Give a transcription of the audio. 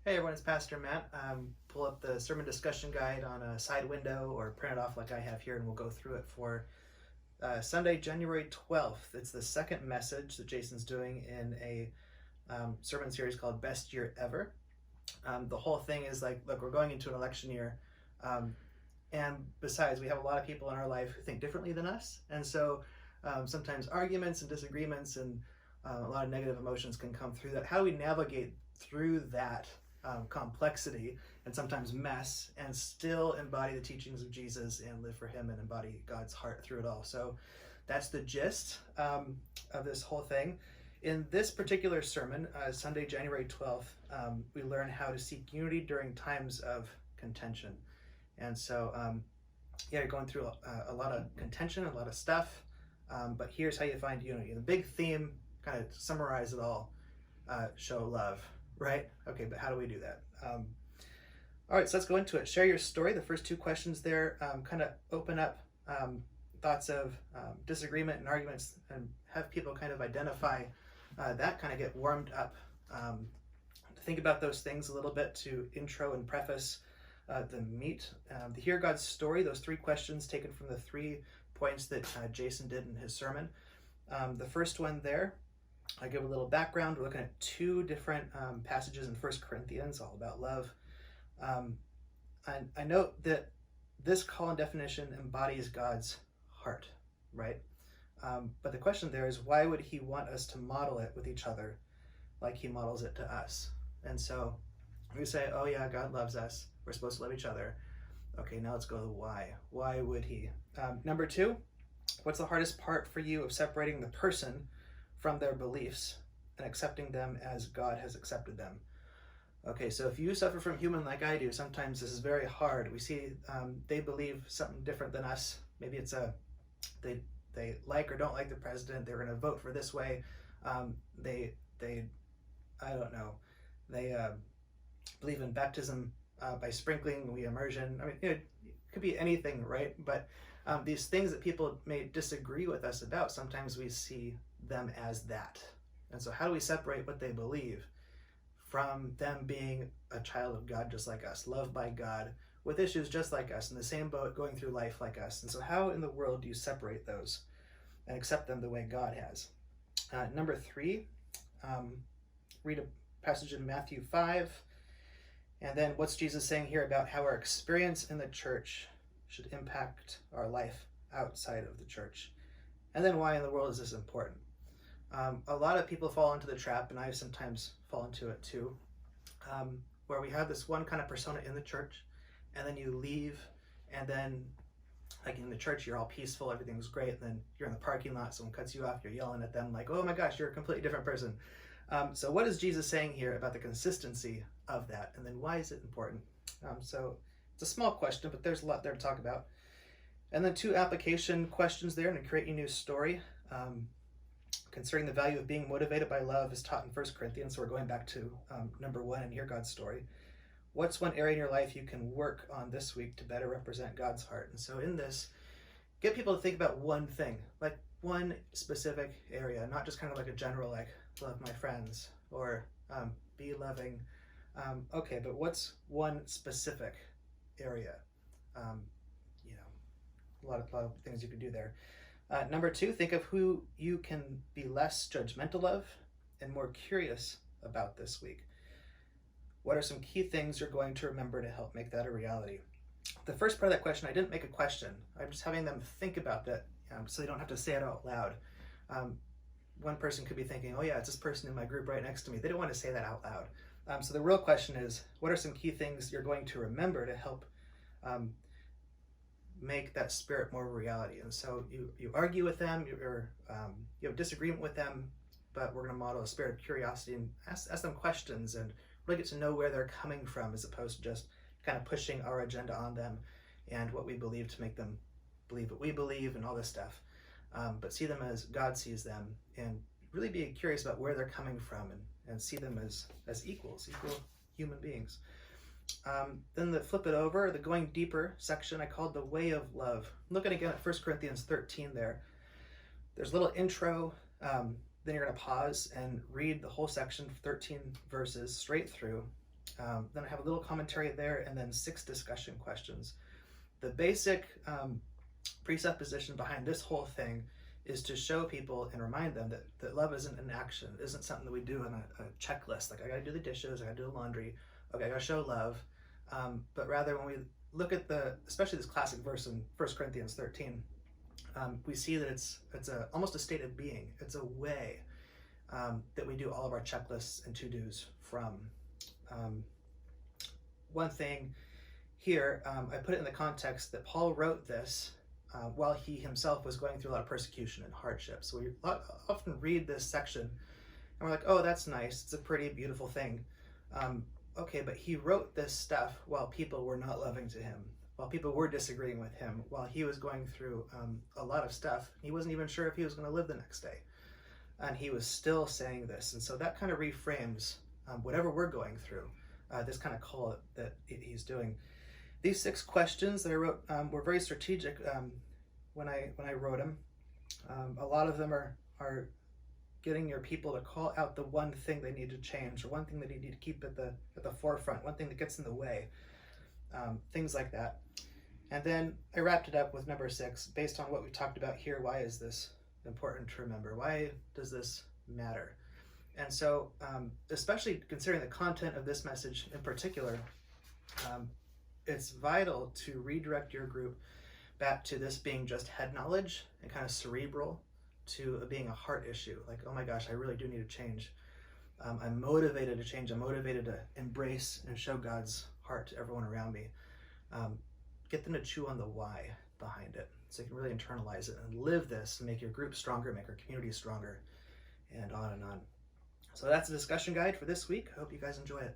Hey everyone, it's Pastor Matt. Pull up the sermon discussion guide on a side window or print it off like I have here, and we'll go through it for Sunday, January 12th. It's the second message that Jason's doing in a sermon series called Best Year Ever. The whole thing is like, look, we're going into an election year. Um, and besides, we have a lot of people in our life who think differently than us. And so sometimes arguments and disagreements and a lot of negative emotions can come through that. How do we navigate through that complexity and sometimes mess and still embody the teachings of Jesus and live for Him and embody God's heart through it all? So that's the gist of this whole thing. In this particular sermon, Sunday, January 12th, we learn how to seek unity during times of contention. And so, you're going through a lot of contention, a lot of stuff, but here's how you find unity. The big theme, kind of summarize it all, show love, right? Okay, but how do we do that? All right, so let's go into it. Share your story. The first two questions there kind of open up thoughts of disagreement and arguments and have people kind of identify that, kind of get warmed up. Think about those things a little bit to intro and preface the meat. To hear God's story, those three questions taken from the 3 points that Jason did in his sermon. The first one there, I give a little background. We're looking at 2 different passages in 1 Corinthians, all about love. I note that this call and definition embodies God's heart, right? But the question there is, why would He want us to model it with each other like He models it to us? And so we say, oh yeah, God loves us. We're supposed to love each other. Okay, now let's go to the why. Why would He? Number 2, what's the hardest part for you of separating the person from their beliefs and accepting them as God has accepted them? Okay, so if you suffer from human like I do, sometimes this is very hard. We see they believe something different than us. Maybe it's they like or don't like the president. They're going to vote for this way. They I don't know. They believe in baptism by sprinkling, we immersion. I mean, it could be anything, right? But these things that people may disagree with us about, sometimes we see them as that. And so how do we separate what they believe from them being a child of God just like us, loved by God, with issues just like us, in the same boat, going through life like us? And so how in the world do you separate those and accept them the way God has? Number 3, read a passage in Matthew 5. And then what's Jesus saying here about how our experience in the church should impact our life outside of the church? And then why in the world is this important? A lot of people fall into the trap, and I sometimes fall into it too, where we have this one kind of persona in the church, and then you leave, and then like in the church you're all peaceful, everything's great, and then you're in the parking lot, someone cuts you off, you're yelling at them like, oh my gosh, you're a completely different person. So what is Jesus saying here about the consistency of that, and then why is it important? So it's a small question, but there's a lot there to talk about. And then 2 application questions there, and create a new story. Concerning the value of being motivated by love is taught in 1 Corinthians, so we're going back to number 1 and hear God's story. What's one area in your life you can work on this week to better represent God's heart? And so in this, get people to think about one thing, like one specific area, not just kind of like a general, like love my friends or be loving. Okay, but what's one specific area? A lot of things you could do there. Number 2, think of who you can be less judgmental of and more curious about this week. What are some key things you're going to remember to help make that a reality? The first part of that question, I didn't make a question. I'm just having them think about that so they don't have to say it out loud. One person could be thinking, oh yeah, it's this person in my group right next to me. They don't want to say that out loud. So the real question is, what are some key things you're going to remember to help make that spirit more of a reality? And so you argue with them, you have disagreement with them, but we're going to model a spirit of curiosity and ask them questions and really get to know where they're coming from, as opposed to just kind of pushing our agenda on them and what we believe to make them believe what we believe and all this stuff. But see them as God sees them, and really be curious about where they're coming from, and see them as equal human beings. Then the flip it over, the going deeper section, I called the way of love. Looking again at 1 Corinthians 13 there. There's a little intro, then you're going to pause and read the whole section, 13 verses straight through. Then I have a little commentary there, and then 6 discussion questions. The basic presupposition behind this whole thing is to show people and remind them that love isn't an action. It isn't something that we do on a checklist. Like, I gotta do the dishes, I gotta do the laundry, okay, I gotta show love. But rather, when we look at especially this classic verse in 1 Corinthians 13, we see that it's almost a state of being. It's a way that we do all of our checklists and to-dos from. One thing here, I put it in the context that Paul wrote this while he himself was going through a lot of persecution and hardship. So we often read this section and we're like, oh, that's nice. It's a pretty beautiful thing. Okay, but he wrote this stuff while people were not loving to him, while people were disagreeing with him, while he was going through a lot of stuff. He wasn't even sure if he was going to live the next day. And he was still saying this. And so that kind of reframes whatever we're going through, this kind of call that he's doing. These 6 questions that I wrote were very strategic when I wrote them. A lot of them are getting your people to call out the one thing they need to change, or one thing that they need to keep at the forefront, one thing that gets in the way, things like that. And then I wrapped it up with number 6, based on what we talked about here. Why is this important to remember? Why does this matter? And so, especially considering the content of this message in particular, it's vital to redirect your group back to this being just head knowledge and kind of cerebral, to being a heart issue. Like, oh my gosh, I really do need to change. I'm motivated to change. I'm motivated to embrace and show God's heart to everyone around me. Get them to chew on the why behind it, so you can really internalize it and live this and make your group stronger, make our community stronger, and on and on. So that's the discussion guide for this week. I hope you guys enjoy it.